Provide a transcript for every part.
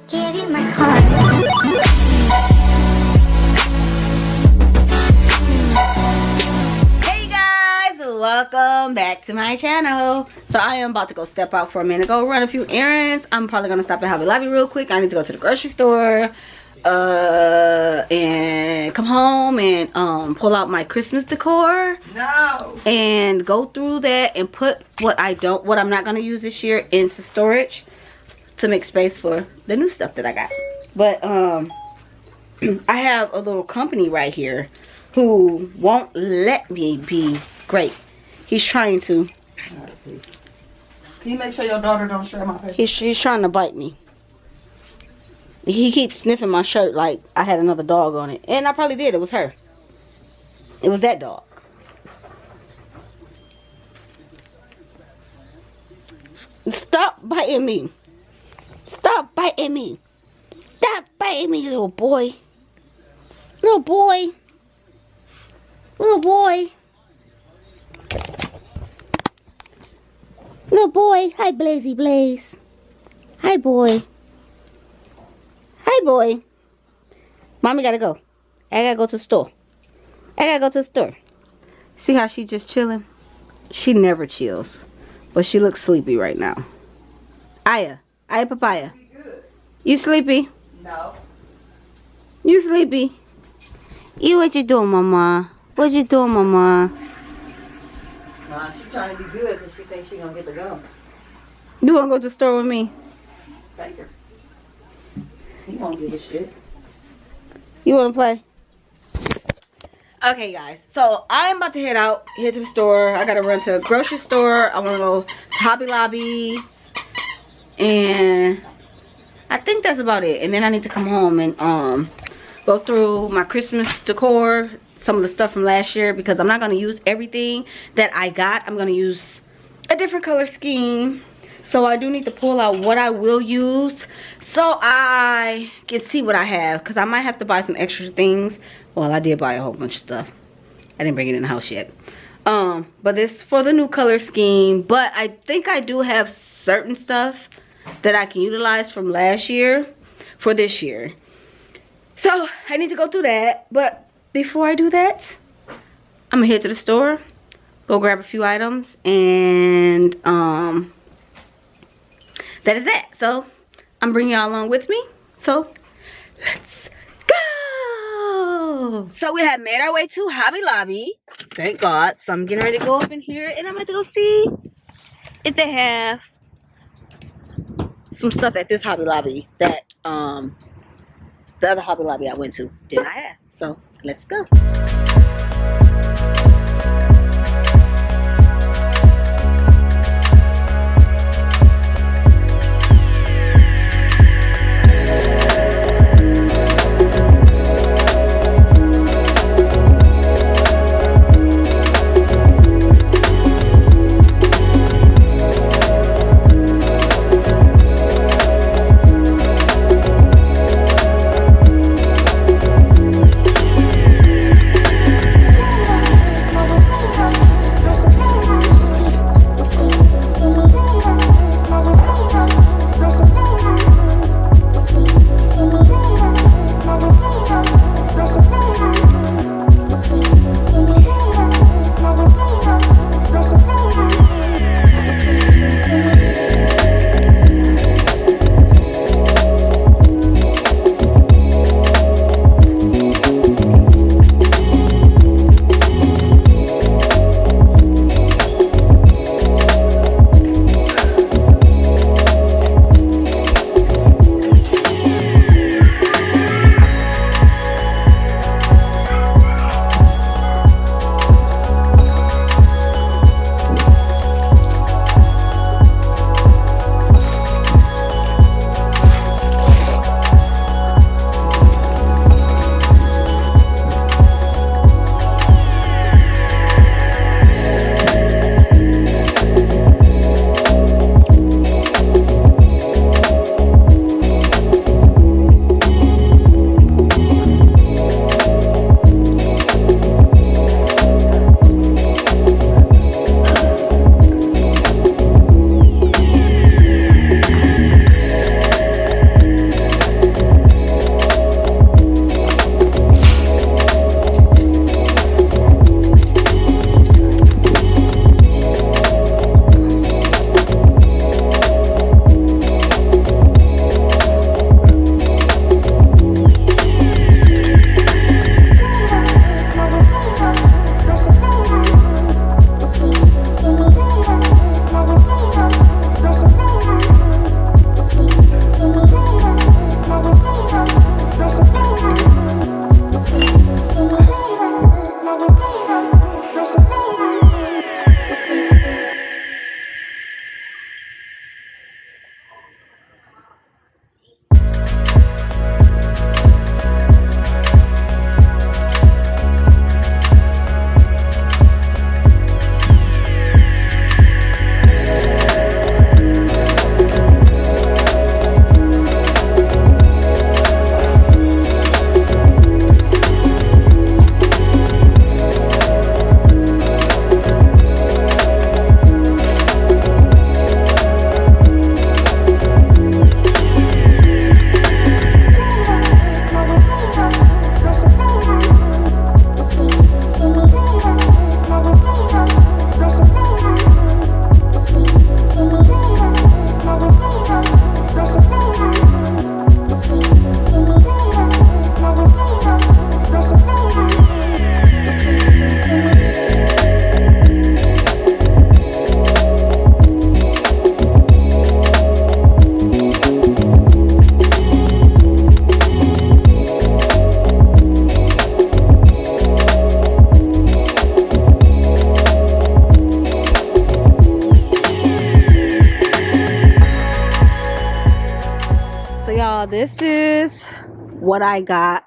Give you my heart. Hey guys, welcome back to my channel. So I am about to go step out for a minute, go run a few errands. I'm probably gonna stop at Hobby Lobby real quick. I need to go to the grocery store and come home and pull out my Christmas decor. No. And go through that and put what I'm not gonna use this year into storage to make space for the new stuff that I got. But I have a little company right here who won't let me be great. He's trying to. Can you make sure your daughter don't share my picture? He's trying to bite me. He keeps sniffing my shirt like I had another dog on it. And I probably did. It was her. It was that dog. Stop biting me. Stop biting me. Stop biting me, little boy. Little boy. Little boy. Little boy. Hi, Blazy Blaze. Hi, boy. Hi, boy. Mommy gotta go. I gotta go to the store. I gotta go to the store. See how she just chilling? She never chills. But she looks sleepy right now. Aya. Aya Papaya. You sleepy? No. You sleepy? You what you doing, mama? What you doing, mama? Nah, she trying to be good because she thinks she gonna get the gum. You wanna go to the store with me? Take her. He won't give a shit. You wanna play? Okay guys, so I'm about to head to the store. I gotta run to a grocery store. I wanna go to Hobby Lobby. And I think that's about it. And then I need to come home and go through my Christmas decor, some of the stuff from last year, because I'm not gonna use everything that I got. I'm gonna use a different color scheme. So I do need to pull out what I will use so I can see what I have, because I might have to buy some extra things. Well, I did buy a whole bunch of stuff. I didn't bring it in the house yet. But this for the new color scheme. But I think I do have certain stuff that I can utilize from last year for this year. So I need to go through that. But before I do that, I'm gonna head to the store, go grab a few items, and that is that. So I'm bringing y'all along with me. So let's go. So we have made our way to Hobby Lobby, thank God. So I'm getting ready to go up in here and I'm going to go see if they have some stuff at this Hobby Lobby that the other Hobby Lobby I went to did not have. So let's go. y'all, this is what I got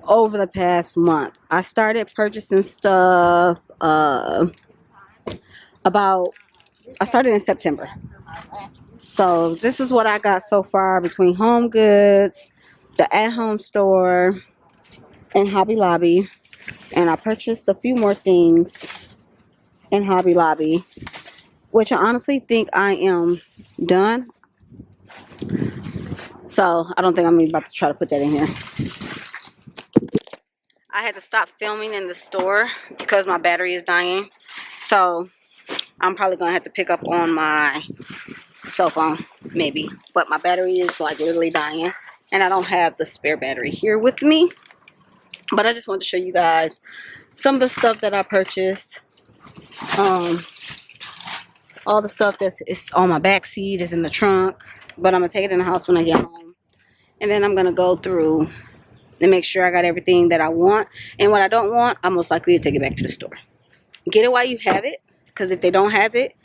over the past month. I started purchasing stuff I started in September. So this is what I got so far between Home Goods, the at-home store, and Hobby Lobby. And I purchased a few more things in Hobby Lobby, which I honestly think I am done. So I don't think I'm even about to try to put that in here. I had to stop filming in the store because my battery is dying. So I'm probably going to have to pick up on my cell phone, maybe. But my battery is like literally dying. And I don't have the spare battery here with me. But I just wanted to show you guys some of the stuff that I purchased. All the stuff that's on my back seat is in the trunk. But I'm going to take it in the house when I get home. And then I'm going to go through and make sure I got everything that I want. And what I don't want, I'm most likely to take it back to the store. Get it while you have it. Because if they don't have it,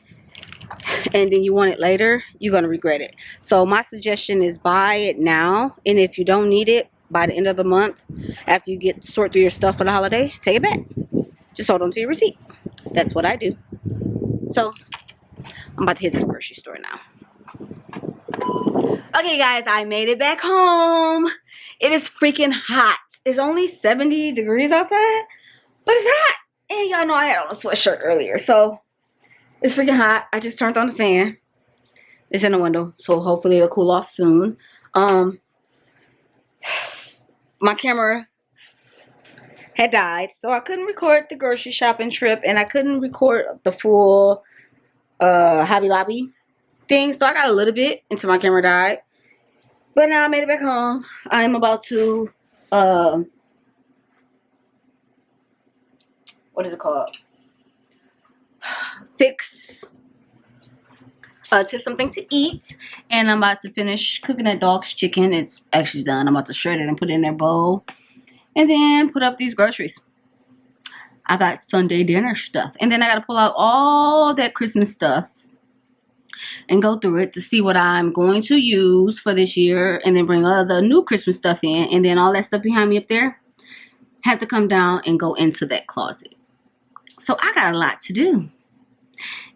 and then you want it later, you're going to regret it. So my suggestion is buy it now. And if you don't need it by the end of the month, after you sort through your stuff for the holiday, take it back. Just hold on to your receipt. That's what I do. So I'm about to head to the grocery store now. Okay guys, I made it back home. It is freaking hot. It's only 70 degrees outside, but it's hot. And y'all know I had on a sweatshirt earlier, so it's freaking hot. I just turned on the fan. It's in the window, so hopefully it'll cool off soon. My camera had died, so I couldn't record the grocery shopping trip, and I couldn't record the full Hobby Lobby thing, so I got a little bit until my camera died. But now I made it back home. I'm about to what is it called? Fix tip something to eat, and I'm about to finish cooking that dog's chicken. It's actually done. I'm about to shred it and put it in their bowl, and then put up these groceries. I got Sunday dinner stuff, and then I got to pull out all that Christmas stuff and go through it to see what I'm going to use for this year, and then bring all the new Christmas stuff in, and then all that stuff behind me up there have to come down and go into that closet. So I got a lot to do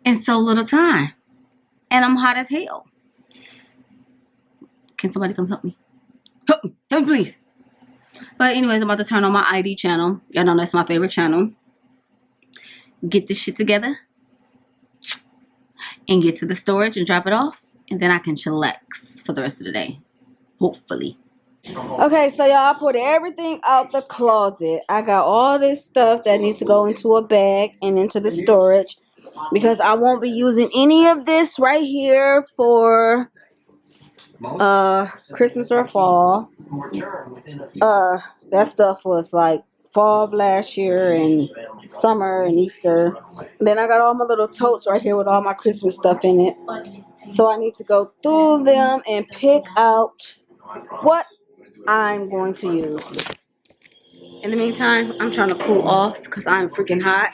in so little time, and I'm hot as hell. Can somebody come help me? Help me, please. But anyways, I'm about to turn on my ID channel. Y'all know that's my favorite channel. Get this shit together and get to the storage and drop it off, and then I can chillax for the rest of the day, hopefully. Okay, so y'all, I put everything out the closet. I got all this stuff that needs to go into a bag and into the storage, because I won't be using any of this right here for Christmas or fall. That stuff was like fall of last year and summer and Easter. Then I got all my little totes right here with all my Christmas stuff in it. So I need to go through them and pick out what I'm going to use. In the meantime, I'm trying to cool off because I'm freaking hot.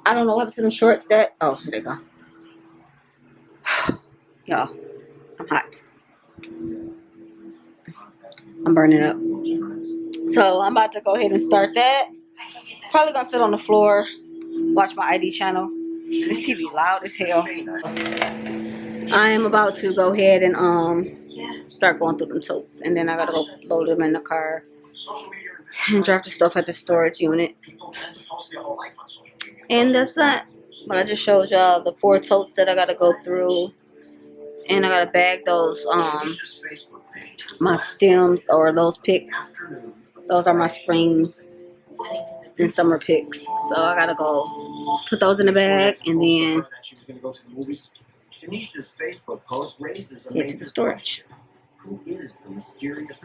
I don't know what happened to them shorts that... Oh, there they go. Y'all, I'm hot. I'm burning up. So I'm about to go ahead and start that. Probably gonna sit on the floor, watch my ID channel. This TV loud as hell. I am about to go ahead and start going through them totes, and then I gotta go load them in the car and drop the stuff at the storage unit. And that's that. But I just showed y'all the 4 totes that I gotta go through, and I gotta bag those my stems, or those picks. Those are my spring and summer picks. So I gotta go put those in the bag, and then get to the storage. I'm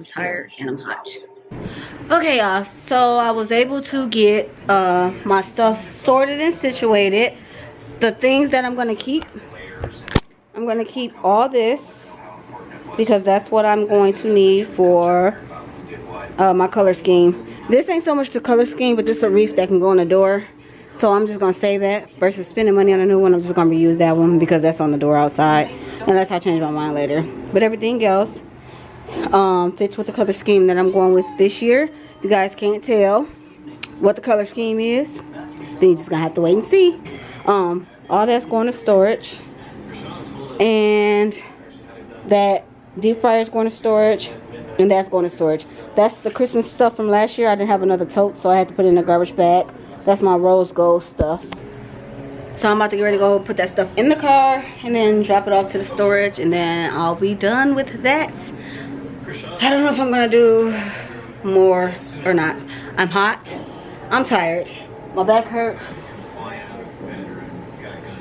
tired and I'm hot. Okay, y'all, so I was able to get my stuff sorted and situated. The things that I'm gonna keep all this, because that's what I'm going to need for my color scheme. This ain't so much the color scheme, but this is a wreath that can go on the door. So I'm just gonna save that versus spending money on a new one. I'm just gonna reuse that one because that's on the door outside, unless I change my mind later. But everything else Fits with the color scheme that I'm going with this year. If you guys can't tell what the color scheme is, then you're just gonna have to wait and see. All that's going to storage, and that deep fryer is going to storage, and that's going to storage. That's the Christmas stuff from last year. I didn't have another tote, so I had to put it in a garbage bag. That's my rose gold stuff. So I'm about to get ready to go put that stuff in the car and then drop it off to the storage, and then I'll be done with that. I don't know if I'm gonna do more or not. I'm hot, I'm tired, my back hurts.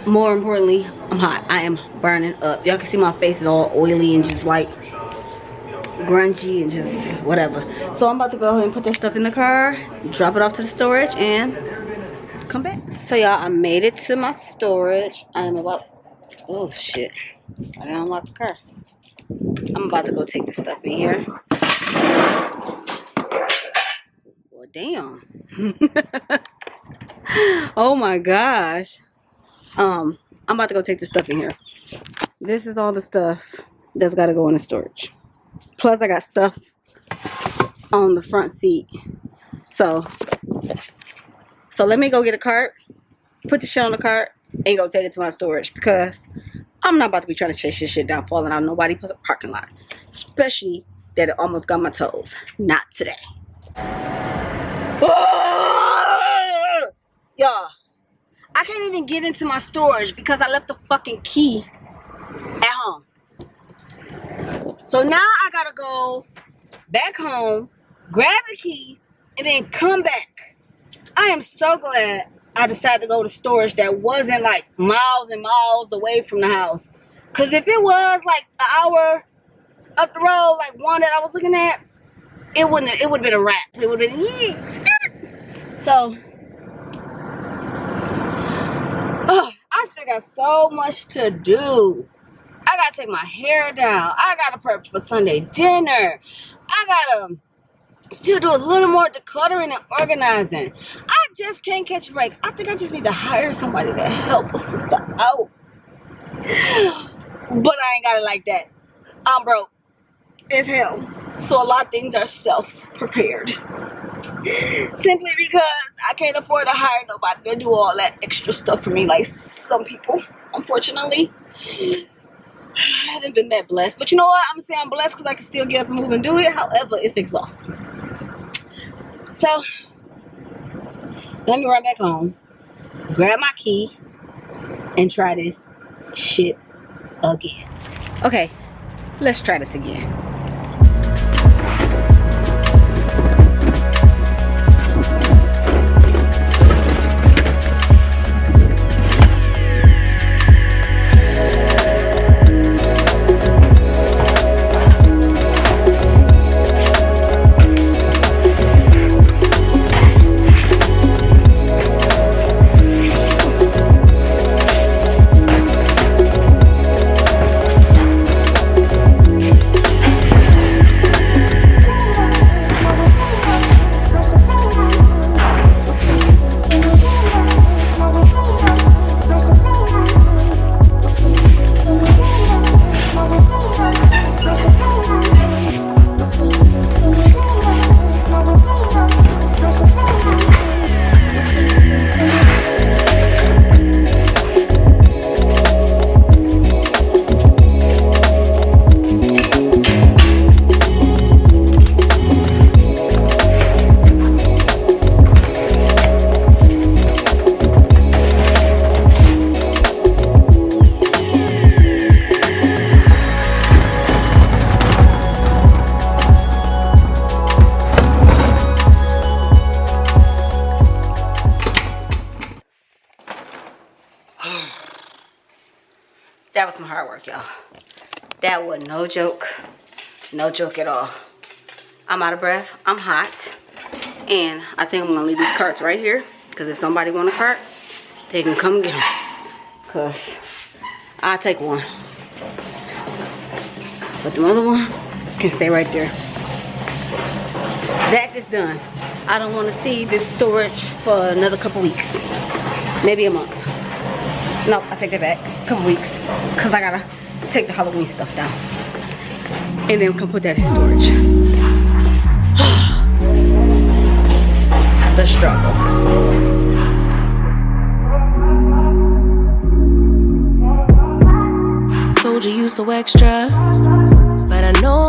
More importantly, I'm hot. I am burning up. Y'all can see my face is all oily and just like grungy and just whatever. So I'm about to go ahead and put that stuff in the car, drop it off to the storage, and come back. So y'all, I made it to my storage. I am about, oh shit, I didn't unlock the car. I'm about to go take the stuff in here. Well, damn. Oh my gosh. I'm about to go take the stuff in here. This is all the stuff that's got to go in the storage. Plus, I got stuff on the front seat. So let me go get a cart, put the shit on the cart, and go take it to my storage, because I'm not about to be trying to chase this shit down, falling out of nobody's parking lot. Especially that it almost got my toes. Not today. Y'all, I can't even get into my storage because I left the fucking key at home. So now I gotta go back home, grab the key, and then come back. I am so glad I decided to go to storage that wasn't like miles and miles away from the house. Because if it was like an hour up the road, like one that I was looking at, it would have been a wrap. It would have been, so, I still got so much to do. I gotta take my hair down. I gotta prep for Sunday dinner. I gotta still do a little more decluttering and organizing. I just can't catch a break. I think I just need to hire somebody to help a sister out. But I ain't got it like that. I'm broke as hell. So a lot of things are self-prepared. Simply because I can't afford to hire nobody to do all that extra stuff for me like some people, unfortunately. I haven't been that blessed. But you know what? I'm going to say I'm blessed because I can still get up and move and do it. However, it's exhausting. So, let me run back home, grab my key, and try this shit again. Okay, let's try this again. That was some hard work, y'all. That was no joke. No joke at all. I'm out of breath. I'm hot. And I think I'm going to leave these carts right here. Because if somebody want a cart, they can come get them. Because I'll take one. But the other one can stay right there. That is done. I don't want to see this storage for another couple weeks. Maybe a month. No, I take that back. A couple weeks. Because I got to take the Halloween stuff down. And then come put that in storage. The struggle. Told you so extra, but I know